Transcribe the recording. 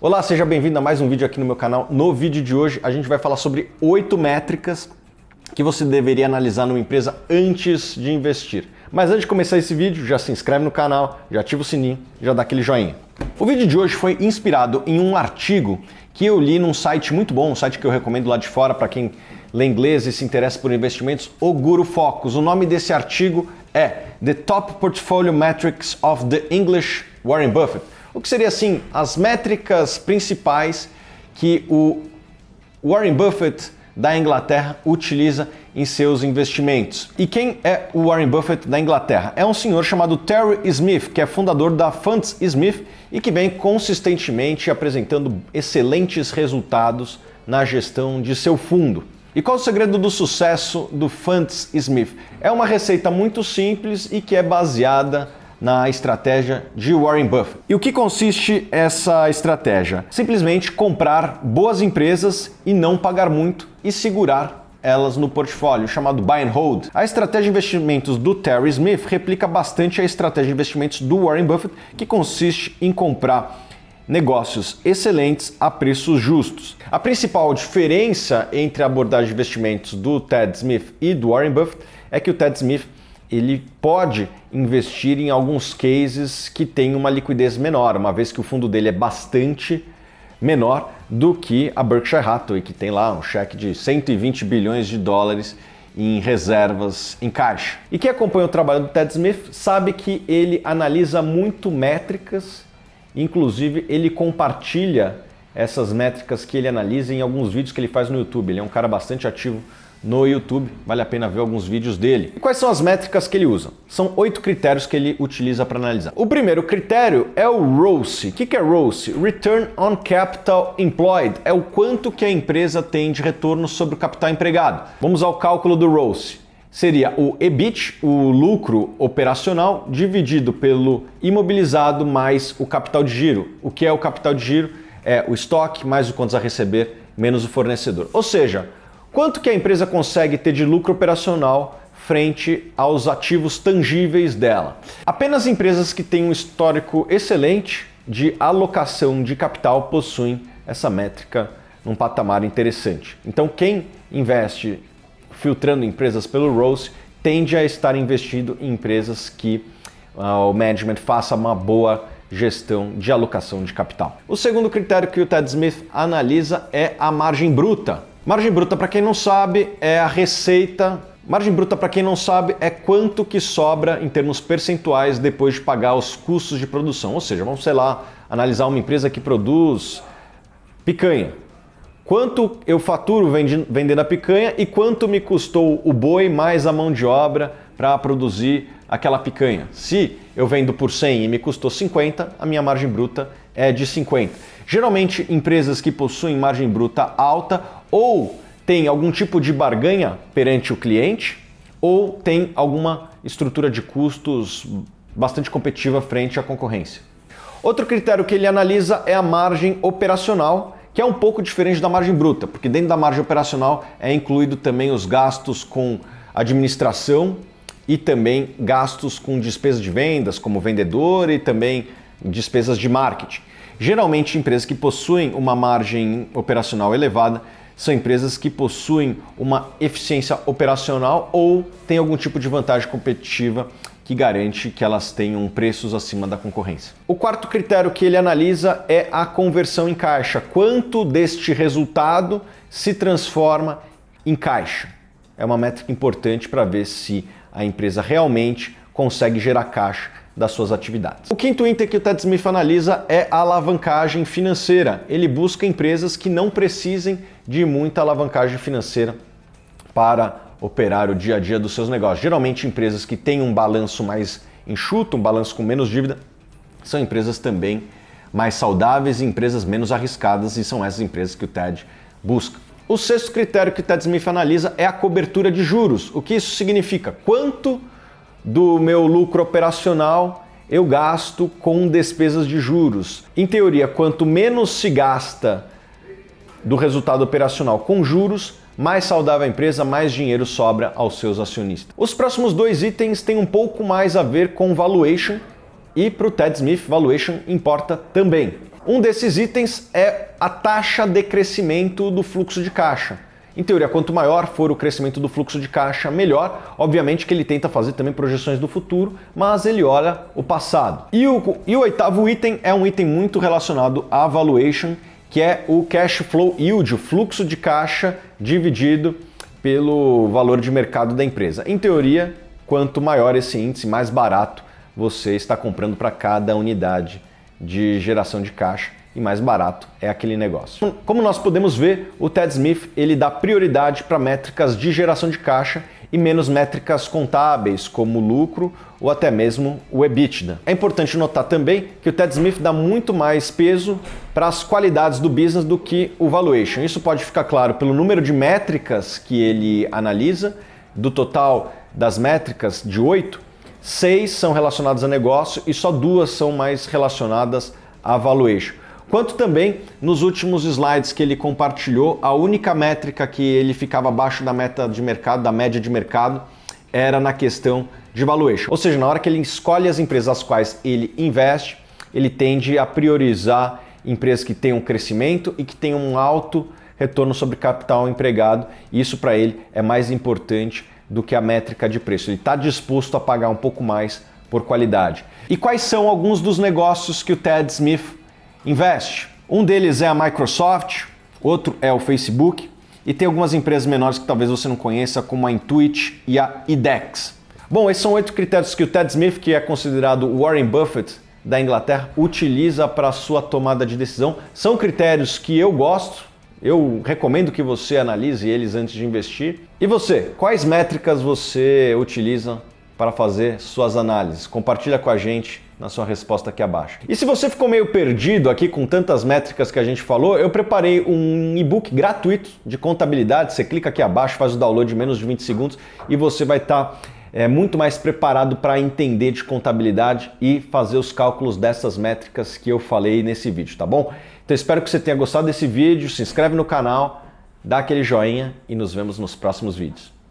Olá, seja bem-vindo a mais um vídeo aqui no meu canal. No vídeo de hoje a gente vai falar sobre 8 métricas que você deveria analisar numa empresa antes de investir. Mas antes de começar esse vídeo, já se inscreve no canal, já ativa o sininho, já dá aquele joinha. O vídeo de hoje foi inspirado em um artigo que eu li num site muito bom, um site que eu recomendo lá de fora para quem lê inglês e se interessa por investimentos, o Guru Focus. O nome desse artigo é The Top Portfolio Metrics of the English Warren Buffett. O que seria assim, as métricas principais que o Warren Buffett da Inglaterra utiliza em seus investimentos. E quem é o Warren Buffett da Inglaterra? É um senhor chamado Terry Smith, que é fundador da Funds Smith e que vem consistentemente apresentando excelentes resultados na gestão de seu fundo. E qual o segredo do sucesso do Funds Smith? É uma receita muito simples e que é baseada na estratégia de Warren Buffett. E o que consiste essa estratégia? Simplesmente comprar boas empresas e não pagar muito e segurar elas no portfólio, chamado Buy and Hold. A estratégia de investimentos do Terry Smith replica bastante a estratégia de investimentos do Warren Buffett, que consiste em comprar negócios excelentes a preços justos. A principal diferença entre a abordagem de investimentos do Ted Smith e do Warren Buffett é que o Ted Smith ele pode investir em alguns cases que têm uma liquidez menor, uma vez que o fundo dele é bastante menor do que a Berkshire Hathaway, que tem lá um cheque de 120 bilhões de dólares em reservas em caixa. E quem acompanha o trabalho do Ted Smith sabe que ele analisa muito métricas, inclusive ele compartilha essas métricas que ele analisa em alguns vídeos que ele faz no YouTube. Ele é um cara bastante ativo no YouTube, vale a pena ver alguns vídeos dele. E quais são as métricas que ele usa? São 8 critérios que ele utiliza para analisar. O primeiro critério é o ROCE. O que é ROCE? Return on Capital Employed. É o quanto que a empresa tem de retorno sobre o capital empregado. Vamos ao cálculo do ROCE. Seria o EBIT, o lucro operacional, dividido pelo imobilizado mais o capital de giro. O que é o capital de giro? É o estoque mais o contas a receber menos o fornecedor. Ou seja, quanto que a empresa consegue ter de lucro operacional frente aos ativos tangíveis dela? Apenas empresas que têm um histórico excelente de alocação de capital possuem essa métrica num patamar interessante. Então, quem investe filtrando empresas pelo ROCE tende a estar investido em empresas que o management faça uma boa gestão de alocação de capital. O segundo critério que o Ted Smith analisa é a margem bruta. Margem bruta, para quem não sabe, é a receita. Margem bruta, para quem não sabe, é quanto que sobra em termos percentuais depois de pagar os custos de produção. Ou seja, vamos, sei lá, analisar uma empresa que produz picanha. Quanto eu faturo vendendo a picanha e quanto me custou o boi mais a mão de obra para produzir aquela picanha. Se eu vendo por 100 e me custou 50, a minha margem bruta é de 50. Geralmente, empresas que possuem margem bruta alta ou têm algum tipo de barganha perante o cliente ou têm alguma estrutura de custos bastante competitiva frente à concorrência. Outro critério que ele analisa é a margem operacional, que é um pouco diferente da margem bruta, porque dentro da margem operacional é incluído também os gastos com administração e também gastos com despesas de vendas, como vendedor, e também despesas de marketing. Geralmente, empresas que possuem uma margem operacional elevada são empresas que possuem uma eficiência operacional ou têm algum tipo de vantagem competitiva que garante que elas tenham preços acima da concorrência. O quarto critério que ele analisa é a conversão em caixa. Quanto deste resultado se transforma em caixa? É uma métrica importante para ver se a empresa realmente consegue gerar caixa das suas atividades. O quinto item que o Ted Smith analisa é a alavancagem financeira. Ele busca empresas que não precisem de muita alavancagem financeira para operar o dia a dia dos seus negócios. Geralmente, empresas que têm um balanço mais enxuto, um balanço com menos dívida, são empresas também mais saudáveis e empresas menos arriscadas, e são essas empresas que o Ted busca. O sexto critério que o Ted Smith analisa é a cobertura de juros. O que isso significa? Quanto do meu lucro operacional eu gasto com despesas de juros? Em teoria, quanto menos se gasta do resultado operacional com juros, mais saudável a empresa, mais dinheiro sobra aos seus acionistas. Os próximos 2 itens têm um pouco mais a ver com valuation e para o Ted Smith, valuation importa também. Um desses itens é a taxa de crescimento do fluxo de caixa. Em teoria, quanto maior for o crescimento do fluxo de caixa, melhor. Obviamente que ele tenta fazer também projeções do futuro, mas ele olha o passado. E o oitavo item é um item muito relacionado à valuation, que é o cash flow yield, o fluxo de caixa dividido pelo valor de mercado da empresa. Em teoria, quanto maior esse índice, mais barato você está comprando para cada unidade de geração de caixa e mais barato é aquele negócio. Como nós podemos ver, o Ted Smith ele dá prioridade para métricas de geração de caixa e menos métricas contábeis como lucro ou até mesmo o EBITDA. É importante notar também que o Ted Smith dá muito mais peso para as qualidades do business do que o valuation. Isso pode ficar claro pelo número de métricas que ele analisa. Do total das métricas de 8, 6 são relacionadas a negócio e só 2 são mais relacionadas a valuation. Quanto também nos últimos slides que ele compartilhou, a única métrica que ele ficava abaixo da meta de mercado, da média de mercado, era na questão de valuation. Ou seja, na hora que ele escolhe as empresas às quais ele investe, ele tende a priorizar empresas que tenham crescimento e que tenham um alto retorno sobre capital empregado. E isso para ele é mais importante do que a métrica de preço. Ele está disposto a pagar um pouco mais por qualidade. E quais são alguns dos negócios que o Ted Smith investe? Um deles é a Microsoft, outro é o Facebook e tem algumas empresas menores que talvez você não conheça, como a Intuit e a IDEX. Bom, esses são 8 critérios que o Ted Smith, que é considerado o Warren Buffett da Inglaterra, utiliza para sua tomada de decisão. São critérios que eu gosto, eu recomendo que você analise eles antes de investir. E você, quais métricas você utiliza para fazer suas análises? Compartilha com a gente na sua resposta aqui abaixo. E se você ficou meio perdido aqui com tantas métricas que a gente falou, eu preparei um e-book gratuito de contabilidade. Você clica aqui abaixo, faz o download em menos de 20 segundos e você vai estar muito mais preparado para entender de contabilidade e fazer os cálculos dessas métricas que eu falei nesse vídeo, tá bom? Então espero que você tenha gostado desse vídeo, se inscreve no canal, dá aquele joinha e nos vemos nos próximos vídeos.